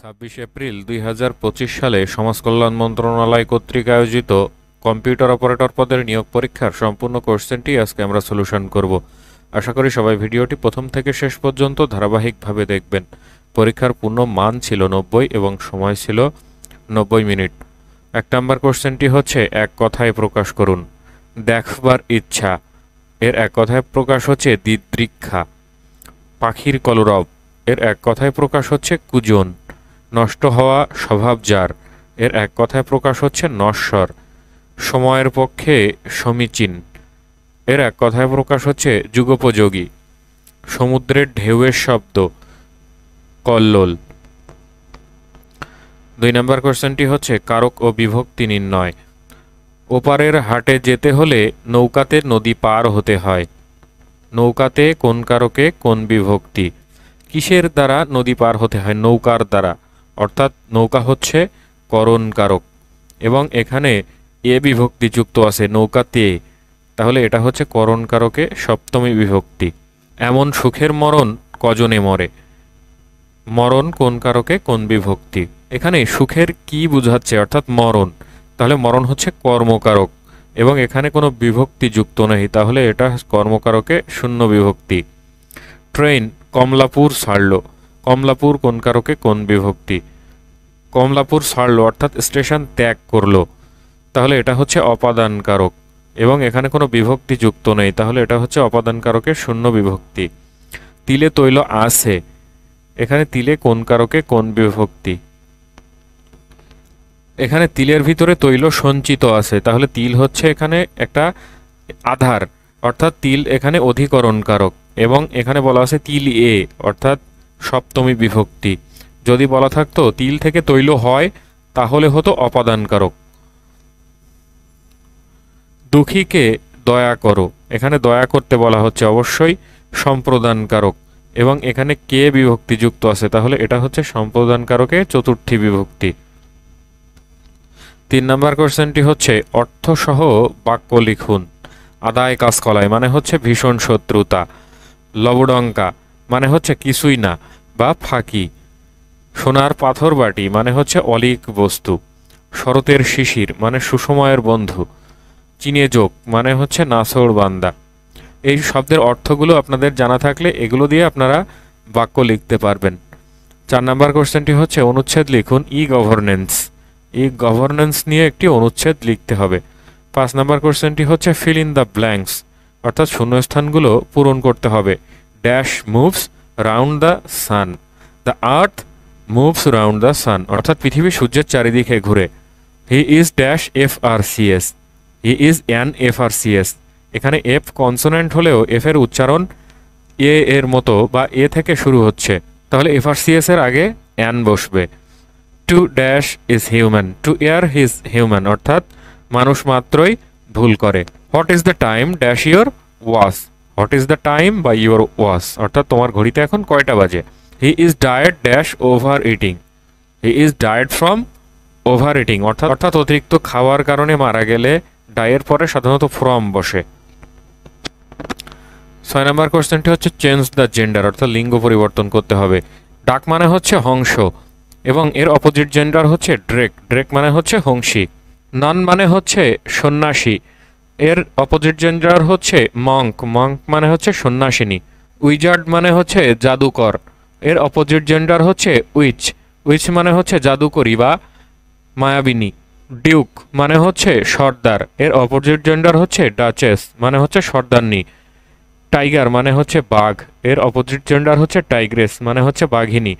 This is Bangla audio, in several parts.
26 এপ্রিল 2025 সালে সমাজ কল্যাণ মন্ত্রণালয় কর্তৃক আয়োজিত কম্পিউটার অপারেটর পদের নিয়োগ পরীক্ষার সম্পূর্ণ কোশ্চেনটি আজকে আমরা সলিউশন করব। আশা করি সবাই ভিডিওটি প্রথম থেকে শেষ পর্যন্ত ধারাবাহিকভাবে দেখবেন। পরীক্ষার পূর্ণ মান ছিল 90 এবং সময় ছিল 90 মিনিট। 1 নম্বর কোশ্চেনটি হচ্ছে এক কথায় প্রকাশ করুন। দেখবার ইচ্ছা এর এক কথায় প্রকাশ হচ্ছে দিদৃক্ষা। পাখির কলরব এর এক কথায় প্রকাশ হচ্ছে কুজন। নষ্ট হওয়া স্বভাব যার এর এক কথায় প্রকাশ হচ্ছে নশ্বর। সময়ের পক্ষে সমীচীন এর এক কথায় প্রকাশ হচ্ছে যুগোপযোগী। সমুদ্রের ঢেউয়ের শব্দ কল্লোল। 2 নম্বর কোশ্চেনটি হচ্ছে কারক ও বিভক্তি নির্ণয়। ওপারের হাটে যেতে হলে নৌকাতে নদী পার হতে হয়। নৌকাতে কোন কারকে কোন বিভক্তি। কিসের দ্বারা নদী পার হতে হয়? নৌকার দ্বারা, অর্থাৎ নৌকা হচ্ছে করণ কারক এবং এখানে এ বিভক্তি যুক্ত আছে নৌকাতে, তাহলে এটা হচ্ছে করণ কারকে সপ্তমী বিভক্তি। এমন সুখের মরণ কজনে মরে। মরণ কোন কারকে কোন বিভক্তি। এখানে সুখের কি বুঝাচ্ছে, অর্থাৎ মরণ, তাহলে মরণ হচ্ছে কর্মকারক এবং এখানে কোনো বিভক্তি যুক্ত নেই, তাহলে এটা কর্মকারকে শূন্য বিভক্তি। ট্রেন কমলাপুর ছাড়ল। কমলাপুর কোন কারকে কোন বিভক্তি। কমলাপুর ছাড়ল অর্থাৎ স্টেশন ত্যাগ করলো, তাহলে এটা হচ্ছে অপাদান কারক এবং এখানে কোনো বিভক্তি যুক্ত নেই, তাহলে এটা হচ্ছে অপাদান কারকের শূন্য বিভক্তি। তিলে তৈল আছে, এখানে তিলে কোন কারকে কোন বিভক্তি। এখানে তিলের ভিতরে তৈল সঞ্চিত আছে, তাহলে তিল হচ্ছে এখানে একটা আধার, অর্থাৎ তিল এখানে অধিকরণ কারক এবং এখানে বলা আছে তিল এ অর্থাৎ সপ্তমী বিভক্তি। যদি বলা থাকতো তিল থেকে তৈল হয় তাহলে হতো অপাদান কারক। দুঃখীকে দয়া করো, এখানে দয়া করতে বলা হচ্ছে অবশ্যই সম্প্রদান কারক এবং এখানে কে বিভক্তি যুক্ত আছে, তাহলে এটা হচ্ছে সম্প্রদান কারকে চতুর্থী বিভক্তি। 3 নম্বর কোশ্চেনটি হচ্ছে অর্থসহ বাক্য লিখুন। আদায় কাজকলায় মানে হচ্ছে ভীষণ শত্রুতা। লবডঙ্কা মানে হচ্ছে কিছুই না বা ফাঁকি। সোনার পাথর বাটি মানে হচ্ছে অলিক বস্তু। শরতের শিশির মানে সুসময়ের বন্ধু। চিনে যোগ মানে হচ্ছে নাছোড় বান্দা। এই শব্দের অর্থগুলো আপনাদের জানা থাকলে এগুলো দিয়ে আপনারা বাক্য লিখতে পারবেন। 4 নম্বর কোশ্চেনটি হচ্ছে অনুচ্ছেদ লিখুন। ই গভর্নেন্স, এই গভর্নেন্স নিয়ে একটি অনুচ্ছেদ লিখতে হবে। 5 নম্বর কোশ্চেনটি হচ্ছে ফিল ইন দ্য ব্ল্যাঙ্কস, অর্থাৎ শূন্যস্থানগুলো পূরণ করতে হবে। Dash moves round the sun. The earth moves round the sun, অর্থাৎ পৃথিবী সূর্যের চারিদিকে ঘুরে। He is dash F R C S, he is an F R C S. এখানে এফ কনসোনেন্ট হলেও এফ এর উচ্চারণ এ এর মতো বা এ থেকে শুরু হচ্ছে, তাহলে এফ আর সি এস এর আগে অ্যান বসবে। To dash is human, to err is human, অর্থাৎ মানুষ মাত্রই ভুল করে। What is the time dash your watch, what is the time by your watch, অর্থাৎ তোমার ঘড়িতে এখন কয়টা বাজে। He is died dash over eating, he is died from over eating, অর্থাৎ অতিরিক্ত খাওয়ার কারণে মারা গেলে ডায়ের পরে সাধারণত ফ্রম বসে। 6 নম্বর কোশ্চেনটি হচ্ছে চেঞ্জ দ্য জেন্ডার, অর্থাৎ লিঙ্গ পরিবর্তন করতে হবে। ডাক মানে হচ্ছে হংস এবং এর অপোজিট জেন্ডার হচ্ছে ড্রেক, ড্রেক মানে হচ্ছে হংসী। নন মানে হচ্ছে সন্ন্যাসী, এর অপোজিট জেন্ডার হচ্ছে মঙ্ক, মঙ্ক মানে হচ্ছে সন্ন্যাসিনী। উইজার্ড মানে হচ্ছে জাদুকর, এর অপোজিট জেন্ডার হচ্ছে উইচ, উইচ মানে হচ্ছে জাদুকরী বা মায়াবিনী। ডিউক মানে হচ্ছে সর্দার, এর অপোজিট জেন্ডার হচ্ছে ডাচেস মানে হচ্ছে সর্দারনী। টাইগার মানে হচ্ছে বাঘ, এর অপোজিট জেন্ডার হচ্ছে টাইগ্রেস মানে হচ্ছে বাঘিনী।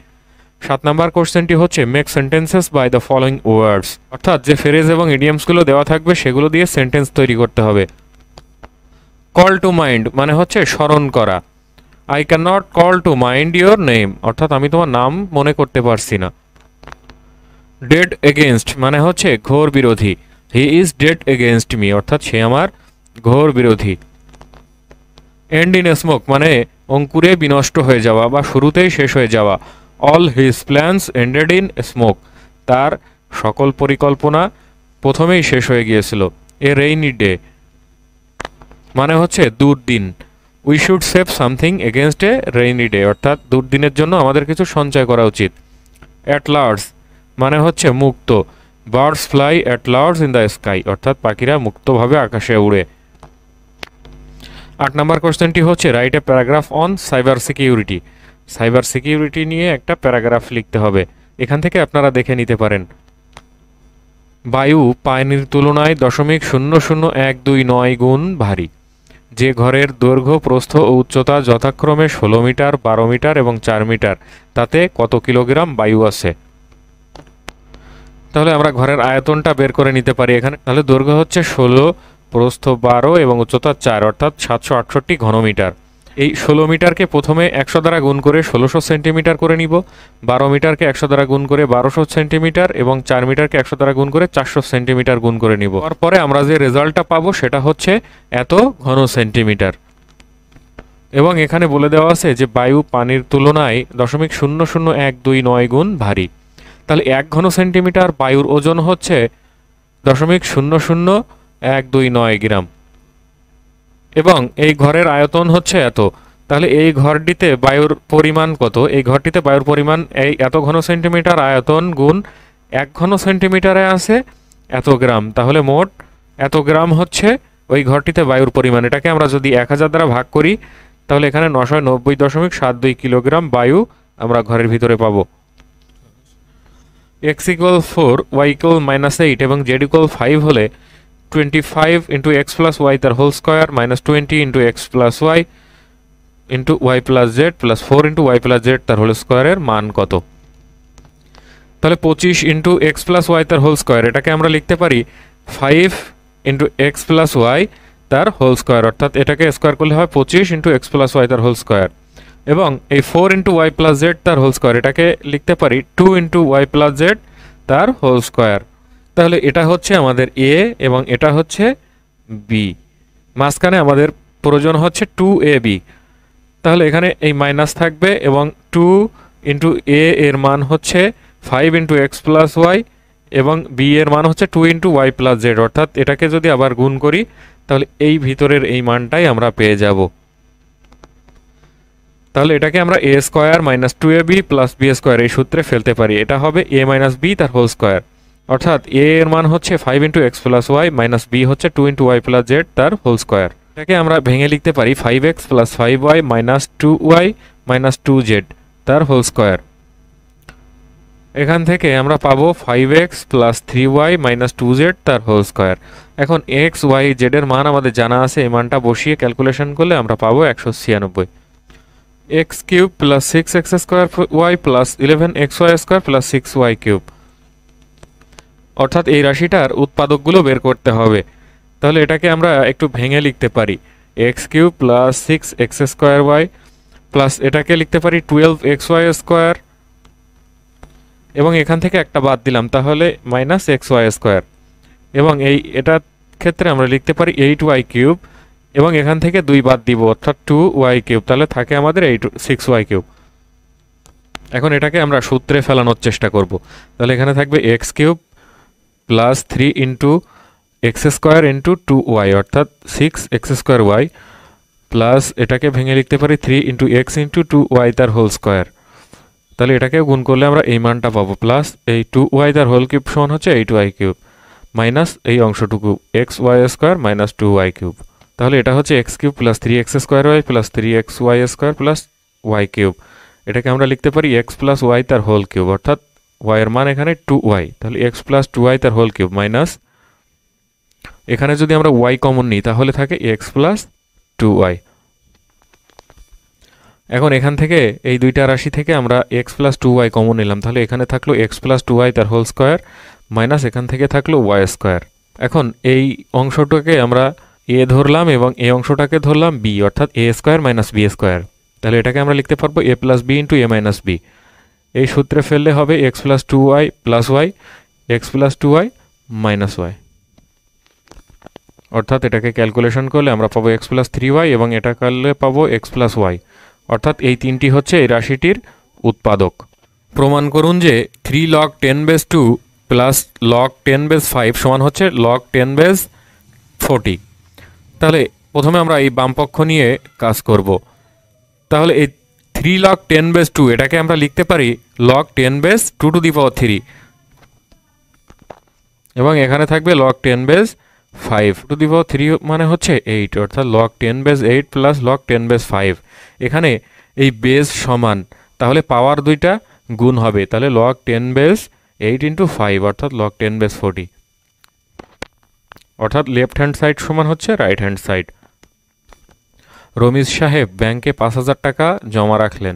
7 নম্বর কোশ্চেনটি হচ্ছে make sentences by the following words, অর্থাৎ যে ফ্রেজ এবং ইডিয়মসগুলো দেওয়া থাকবে সেগুলো দিয়ে সেন্টেন্স তৈরি করতে হবে। কল টু মাইন্ড মানে হচ্ছে স্মরণ করা। I can not call to mind your name, অর্থাৎ আমি তোমার নাম মনে করতে পারছি না। ডেড এগেনস্ট মানে হচ্ছে ঘোর বিরোধী। He is dead against me, অর্থাৎ সে আমার ঘোর বিরোধী। এন্ড ইন স্মোক মানে অঙ্কুরে বিনষ্ট হয়ে যাওয়া বা শুরুতেই শেষ হয়ে যাওয়া। All his plans ended in smoke, তার সকল পরিকল্পনা প্রথমেই শেষ হয়ে গিয়েছিল। এ রেইনি ডে মানে হচ্ছে দুর্দিন। We should save something against a rainy day, অর্থাৎ দুর্দিনের জন্য আমাদের কিছু সঞ্চয় করা উচিত। অ্যাট লার্জ মানে হচ্ছে মুক্ত, birds fly at large in the sky, অর্থাৎ পাখিরা মুক্তভাবে আকাশে উড়ে। 8 নম্বর কোশ্চেনটি হচ্ছে write a paragraph on cyber security. Cyber security নিয়ে একটা প্যারাগ্রাফ লিখতে হবে, এখান থেকে আপনারা দেখে নিতে পারেন। বায়ু পানির তুলনায় 0.00129 গুণ ভারী। যে ঘরের দৈর্ঘ্য প্রস্থ ও উচ্চতা যথাক্রমে 16 মিটার, 12 মিটার এবং 4 মিটার, তাতে কত কিলোগ্রাম বায়ু আছে? তাহলে আমরা ঘরের আয়তনটা বের করে নিতে পারি এখানে। তাহলে দৈর্ঘ্য হচ্ছে 16, প্রস্থ 12 এবং উচ্চতা 4, অর্থাৎ 768 ঘনমিটার। এই 16 মিটারকে প্রথমে 100 দ্বারা গুণ করে 1600 সেন্টিমিটার করে নিব, 12 মিটারকে 100 দ্বারা গুণ করে 1200 সেন্টিমিটার এবং 4 মিটারকে 100 দ্বারা গুণ করে 400 সেন্টিমিটার গুণ করে নিব। তারপরে আমরা যে রেজাল্টটা পাবো সেটা হচ্ছে এত ঘন সেন্টিমিটার। এবং এখানে বলে দেওয়া আছে যে বায়ু পানির তুলনায় 0.00129 গুণ ভারী। তাহলে 1 ঘন সেন্টিমিটার বায়ুর ওজন হচ্ছে 0.00129 গ্রাম এবং এই ঘরের আয়তন হচ্ছে এত। তাহলে এই ঘরটিতে বায়ুর পরিমাণ কত? এই ঘরটিতে বায়ুর পরিমাণ এই এত ঘন সেন্টিমিটার আয়তন গুণ 1 ঘন সেন্টিমিটারে আছে এত গ্রাম, তাহলে মোট এত গ্রাম হচ্ছে ওই ঘরটিতে বায়ুর পরিমাণ। এটাকে আমরা যদি 1000 দ্বারা ভাগ করি তাহলে এখানে 990.72 কিলোগ্রাম বায়ু আমরা ঘরের ভিতরে পাবো। x = 4, y = -8 এবং z = 5 হলে 25 × x + y তার whole square -20 × x + y × y + z + 4 × y + z তার হোল স্কয়ারের মান কত? তাহলে 25 × x + y তার হোল স্কয়ার, এটাকে আমরা লিখতে পারি 5 × x + y তার হোল স্কয়ার, অর্থাৎ এটাকে স্কয়ার করলে হয় 25 × x + y তার হোল স্কয়ার। এবং এই 4 × y + z তার হোল স্কয়ার, এটাকে লিখতে পারি 2 × y + z তার হোল স্কয়ার। তাহলে এটা হচ্ছে আমাদের a এবং এটা হচ্ছে b, মাঝখানে আমাদের প্রয়োজন হচ্ছে 2ab। তাহলে এখানে এই মাইনাস থাকবে এবং 2 × a এর মান হচ্ছে 5 × x + y এবং b এর মান হচ্ছে 2 × y + z, অর্থাৎ এটাকে যদি আবার গুণ করি তাহলে এই ভিতরের এই মানটাই আমরা পেয়ে যাব। তাহলে এটাকে আমরা a² - 2ab + b² এই সূত্রে ফেলতে পারি। এটা হবে a - b তার হোল স্কয়ার, অর্থাৎ a এর মান হচ্ছে 5 × x + y - b হচ্ছে 2 × y + z তার হোল স্কয়ার। এটাকে আমরা ভেঙে লিখতে পারি 5x + 5y - 2y - 2z তার হোল স্কয়ার। এখান থেকে আমরা পাবো 5x + 3y - 2z তার হোল স্কয়ার। এখন x, y, z এর মান আমাদের জানা আছে, এই মানটা বসিয়ে ক্যালকুলেশন করলে আমরা পাবো 196। x³ + 6x² y + 11xy² + 6y³ অর্থাৎ এই রাশিটার উৎপাদকগুলো বের করতে হবে। তাহলে এটাকে আমরা একটু ভেঙে লিখতে পারি x³ + 6x² y প্লাস এটাকে লিখতে পারি 12xy² এবং এখান থেকে একটা বাদ দিলাম তাহলে -xy² এবং এটার ক্ষেত্রে আমরা লিখতে পারি 8y³ এবং এখান থেকে 2 বাদ দিব অর্থাৎ 2y³, তাহলে থাকে আমাদের 6y³। এখন এটাকে আমরা সূত্রে ফেলানোর চেষ্টা করব। তাহলে এখানে থাকবে x³ + 3 × x² × 2y অর্থাৎ 6x²y প্লাস এটাকে ভেঙে লিখতে পারি 3 × x × 2y তার হোল স্কয়ার। তাহলে এটাকে গুণ করলে আমরা এই মানটা পাবো, প্লাস এই 2y তার হোল কিউব সমান হচ্ছে 8y³ মাইনাস এই অংশটুকু xy² - 2y³। তাহলে এটা হচ্ছে x³ + 3x² + 3xy² + y³। এটাকে আমরা লিখতে পারি x + y তার হোল কিউব, অর্থাৎ y এর মান এখানে 2y, তাহলে x + 2y তার হোল কিউব মাইনাস এখানে যদি আমরা y কমন নিই তাহলে থাকে x + 2y। এখন এখান থেকে এই দুইটা রাশি থেকে আমরা x + 2y কমন নিলাম, তাহলে এখানে থাকলো x + 2y তার হোল স্কয়ার মাইনাস এখান থেকে থাকলো y²। এখন এই অংশটাকে আমরা a ধরলাম এবং এই অংশটাকে ধরলাম b, অর্থাৎ a² - b²। তাহলে এটাকে আমরা লিখতে পারবো a + b × a - b। এই সূত্রে ফেললে হবে x + 2y + y x + 2y - y, অর্থাৎ এটাকে ক্যালকুলেশন করলে আমরা পাবো x + 3y এবং এটা করলে পাবো x + y, অর্থাৎ এই তিনটি হচ্ছে এই রাশিটির উৎপাদক। প্রমাণ করুন যে 3 log 10⁻² + log 10⁻5 সমান হচ্ছে log 10⁻40। তাহলে প্রথমে আমরা এই বামপক্ষ নিয়ে কাজ করব। তাহলে এই 3 log 10 বেস 2 এটাকে আমরা লিখতে পারি log 10 বেস 2 টু দি পাওয়ার 3 এবং এখানে থাকবে log 10 বেস 5 টু দি পাওয়ার 3 মানে হচ্ছে 8, অর্থাৎ log 10 base 8 plus log 10 base 5। এখানে এই বেস সমান, তাহলে পাওয়ার দুইটা গুণ হবে, তাহলে log 10 বেস 8 ইন্টু 5 অর্থাৎ log 10 বেস 40, অর্থাৎ লেফট হ্যান্ড সাইড সমান হচ্ছে রাইট হ্যান্ড সাইড। রমিজ সাহেব ব্যাংকে 5,000 টাকা জমা রাখলেন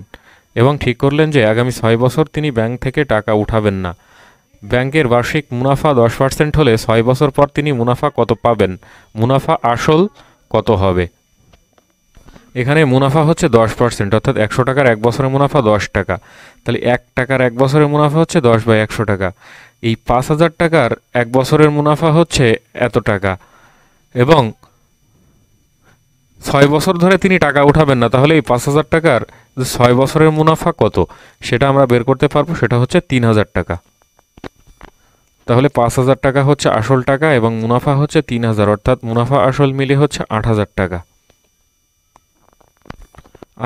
এবং ঠিক করলেন যে আগামী 6 বছর তিনি ব্যাংক থেকে টাকা উঠাবেন না। ব্যাংকের বার্ষিক মুনাফা 10% হলে 6 বছর পর তিনি মুনাফা কত পাবেন? মুনাফা আসল কত হবে? এখানে মুনাফা হচ্ছে 10%, অর্থাৎ 100 টাকার 1 বছরের মুনাফা 10 টাকা, তাহলে 1 টাকার 1 বছরের মুনাফা হচ্ছে 10/100 টাকা। এই 5,000 টাকার 1 বছরের মুনাফা হচ্ছে এত টাকা এবং 6 বছর ধরে তিনি টাকা উঠাবেন না, তাহলে এই 5,000 টাকার 6 বছরের মুনাফা কত সেটা আমরা বের করতে পারবো, সেটা হচ্ছে 3,000 টাকা। তাহলে 5,000 টাকা হচ্ছে আসল টাকা এবং মুনাফা হচ্ছে 3,000, অর্থাৎ মুনাফা আসল মিলে হচ্ছে 8,000 টাকা।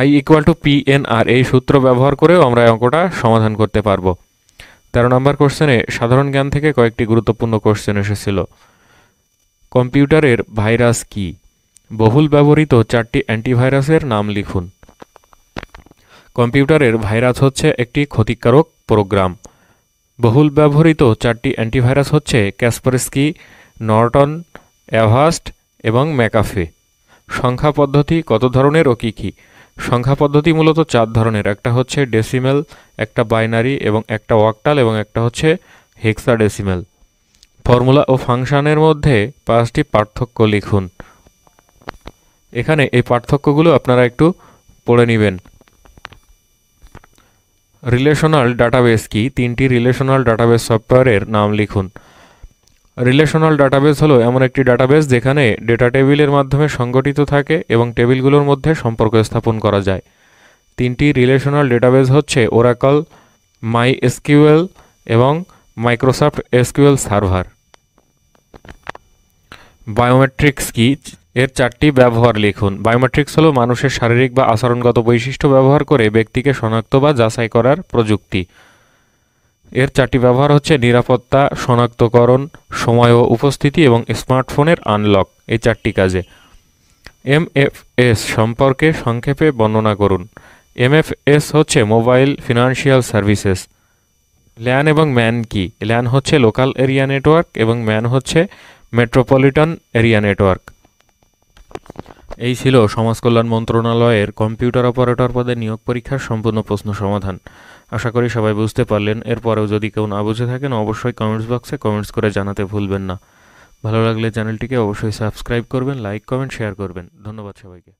I = PNR এই সূত্র ব্যবহার করেও আমরা অঙ্কটা সমাধান করতে পারবো। 13 নম্বর কোশ্চেনে সাধারণ জ্ঞান থেকে কয়েকটি গুরুত্বপূর্ণ কোশ্চেন এসেছিল। কম্পিউটারের ভাইরাস কি? বহুল ব্যবহৃত 4টি অ্যান্টিভাইরাসের নাম লিখুন। কম্পিউটারের ভাইরাস হচ্ছে একটি ক্ষতিকারক প্রোগ্রাম। বহুল ব্যবহৃত 4টি অ্যান্টিভাইরাস হচ্ছে ক্যাসপারস্কি, নর্টন, অ্যাভাস্ট এবং ম্যাকাফে। সংখ্যা পদ্ধতি কত ধরনের ও কী কী? সংখ্যা পদ্ধতি মূলত 4 ধরনের, একটা হচ্ছে ডেসিমেল, একটা বাইনারি এবং একটা অক্টাল এবং একটা হচ্ছে হেক্সাডেসিমেল। ফর্মুলা ও ফাংশনের মধ্যে 5টি পার্থক্য লিখুন। এখানে এই পার্থক্যগুলো আপনারা একটু পড়ে নেবেন। রিলেশনাল ডাটাবেস কি? 3টি রিলেশনাল ডাটাবেস সফটওয়্যারের নাম লিখুন। রিলেশনাল ডাটাবেস হলো এমন একটি ডাটাবেস যেখানে ডেটা টেবিলের মাধ্যমে সংগঠিত থাকে এবং টেবিলগুলোর মধ্যে সম্পর্ক স্থাপন করা যায়। 3টি রিলেশনাল ডাটাবেস হচ্ছে ওরাকল, মাইএসকিউএল এবং মাইক্রোসফট এসকিউএল সার্ভার। বায়োমেট্রিক্স কি? এর 4টি ব্যবহার লিখুন। বায়োমেট্রিক্স হলো মানুষের শারীরিক বা আচরণগত বৈশিষ্ট্য ব্যবহার করে ব্যক্তিকে শনাক্ত বা যাচাই করার প্রযুক্তি। এর 4টি ব্যবহার হচ্ছে নিরাপত্তা, শনাক্তকরণ, সময় ও উপস্থিতি এবং স্মার্টফোনের আনলক, এই 4টি কাজে। এমএফএস সম্পর্কে সংক্ষেপে বর্ণনা করুন। এমএফএস হচ্ছে মোবাইল ফিনান্সিয়াল সার্ভিসেস। ল্যান এবং ম্যান কি? ল্যান হচ্ছে লোকাল এরিয়া নেটওয়ার্ক এবং ম্যান হচ্ছে মেট্রোপলিটন এরিয়া নেটওয়ার্ক। এই ছিল সমাজ কল্যাণ মন্ত্রণালয়ের কম্পিউটার অপারেটর পদে নিয়োগ পরীক্ষার সম্পূর্ণ প্রশ্ন সমাধান। আশা করি সবাই বুঝতে পারলেন। এরপরেও যদি কেউ না বুঝে থাকেন অবশ্যই কমেন্টস বক্সে কমেন্টস করে জানাতে ভুলবেন না। ভালো লাগলে চ্যানেলটিকে অবশ্যই সাবস্ক্রাইব করবেন, লাইক, কমেন্ট, শেয়ার করবেন। ধন্যবাদ সবাইকে।